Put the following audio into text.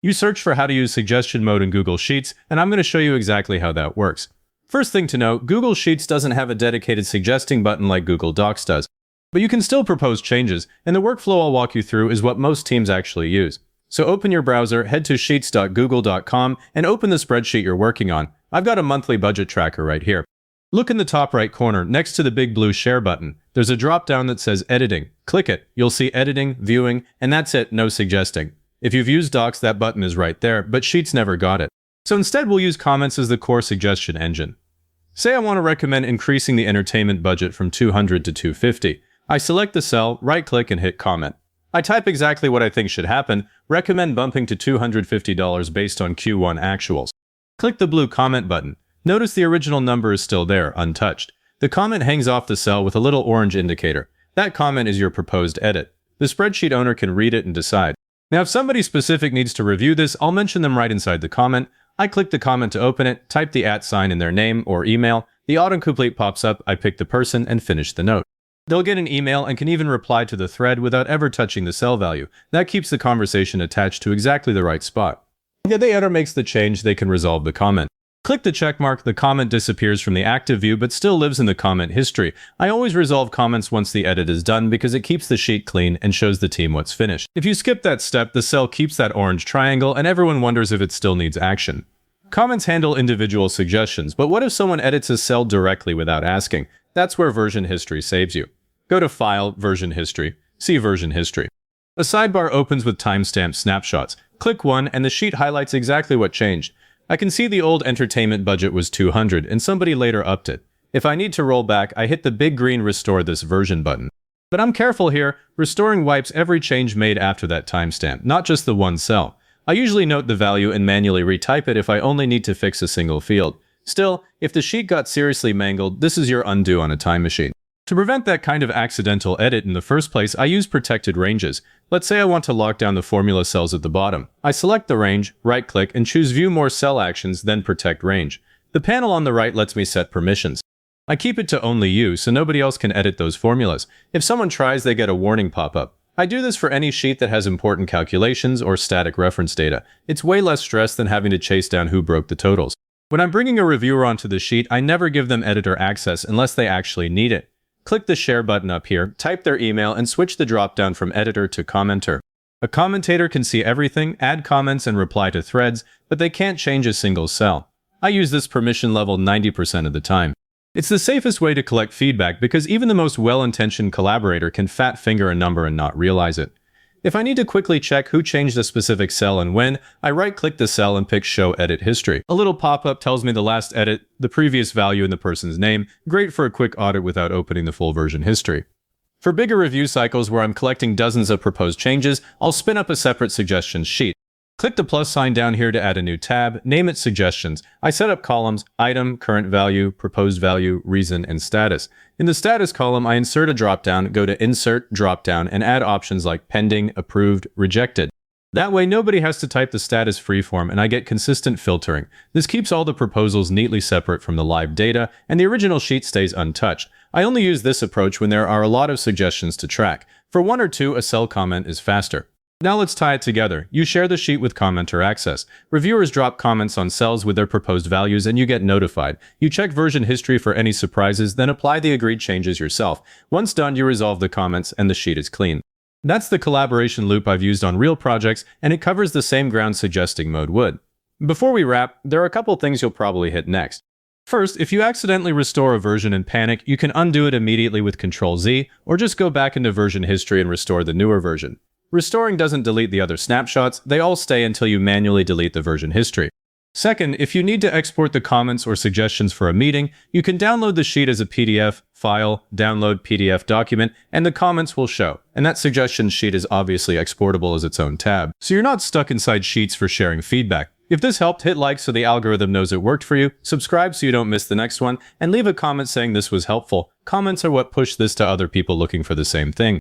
You search for how to use suggestion mode in Google Sheets, and I'm going to show you exactly how that works. First thing to note, Google Sheets doesn't have a dedicated suggesting button like Google Docs does. But you can still propose changes, and the workflow I'll walk you through is what most teams actually use. So open your browser, head to sheets.google.com, and open the spreadsheet you're working on. I've got a monthly budget tracker right here. Look in the top right corner, next to the big blue Share button. There's a drop-down that says Editing. Click it. You'll see Editing, Viewing, and that's it, no suggesting. If you've used Docs, that button is right there, but Sheets never got it. So instead, we'll use comments as the core suggestion engine. Say I want to recommend increasing the entertainment budget from $200 to $250. I select the cell, right-click, and hit Comment. I type exactly what I think should happen, recommend bumping to $250 based on Q1 actuals. Click the blue Comment button. Notice the original number is still there, untouched. The comment hangs off the cell with a little orange indicator. That comment is your proposed edit. The spreadsheet owner can read it and decide. Now, if somebody specific needs to review this, I'll mention them right inside the comment. I click the comment to open it, type the @ in their name or email. The autocomplete pops up, I pick the person, and finish the note. They'll get an email and can even reply to the thread without ever touching the cell value. That keeps the conversation attached to exactly the right spot. If the editor makes the change, they can resolve the comment. Click the checkmark, the comment disappears from the active view but still lives in the comment history. I always resolve comments once the edit is done because it keeps the sheet clean and shows the team what's finished. If you skip that step, the cell keeps that orange triangle and everyone wonders if it still needs action. Comments handle individual suggestions, but what if someone edits a cell directly without asking? That's where version history saves you. Go to File, Version History. See Version History. A sidebar opens with timestamp snapshots. Click one and the sheet highlights exactly what changed. I can see the old entertainment budget was $200 and somebody later upped it. If I need to roll back, I hit the big green Restore This Version button. But I'm careful here. Restoring wipes every change made after that timestamp, not just the one cell. I usually note the value and manually retype it if I only need to fix a single field. Still, if the sheet got seriously mangled, this is your undo on a time machine. To prevent that kind of accidental edit in the first place, I use protected ranges. Let's say I want to lock down the formula cells at the bottom. I select the range, right-click, and choose View More Cell Actions, then Protect Range. The panel on the right lets me set permissions. I keep it to only you, so nobody else can edit those formulas. If someone tries, they get a warning pop-up. I do this for any sheet that has important calculations or static reference data. It's way less stress than having to chase down who broke the totals. When I'm bringing a reviewer onto the sheet, I never give them editor access unless they actually need it. Click the Share button up here, type their email, and switch the drop-down from Editor to Commenter. A commentator can see everything, add comments, and reply to threads, but they can't change a single cell. I use this permission level 90% of the time. It's the safest way to collect feedback because even the most well-intentioned collaborator can fat finger a number and not realize it. If I need to quickly check who changed a specific cell and when, I right-click the cell and pick Show Edit History. A little pop-up tells me the last edit, the previous value, and the person's name. Great for a quick audit without opening the full version history. For bigger review cycles where I'm collecting dozens of proposed changes, I'll spin up a separate suggestions sheet. Click the plus sign down here to add a new tab, name it Suggestions. I set up columns, Item, Current Value, Proposed Value, Reason, and Status. In the Status column, I insert a dropdown, go to Insert, Dropdown, and add options like Pending, Approved, Rejected. That way, nobody has to type the status freeform and I get consistent filtering. This keeps all the proposals neatly separate from the live data, and the original sheet stays untouched. I only use this approach when there are a lot of suggestions to track. For one or two, a cell comment is faster. Now let's tie it together. You share the sheet with commenter access. Reviewers drop comments on cells with their proposed values and you get notified. You check version history for any surprises, then apply the agreed changes yourself. Once done, you resolve the comments and the sheet is clean. That's the collaboration loop I've used on real projects, and it covers the same ground suggesting mode would. Before we wrap, there are a couple things you'll probably hit next. First, if you accidentally restore a version and panic, you can undo it immediately with Ctrl-Z, or just go back into version history and restore the newer version. Restoring doesn't delete the other snapshots, they all stay until you manually delete the version history. Second, if you need to export the comments or suggestions for a meeting, you can download the sheet as a PDF, File, Download PDF document, and the comments will show. And that suggestions sheet is obviously exportable as its own tab, so you're not stuck inside Sheets for sharing feedback. If this helped, hit like so the algorithm knows it worked for you, subscribe so you don't miss the next one, and leave a comment saying this was helpful. Comments are what push this to other people looking for the same thing.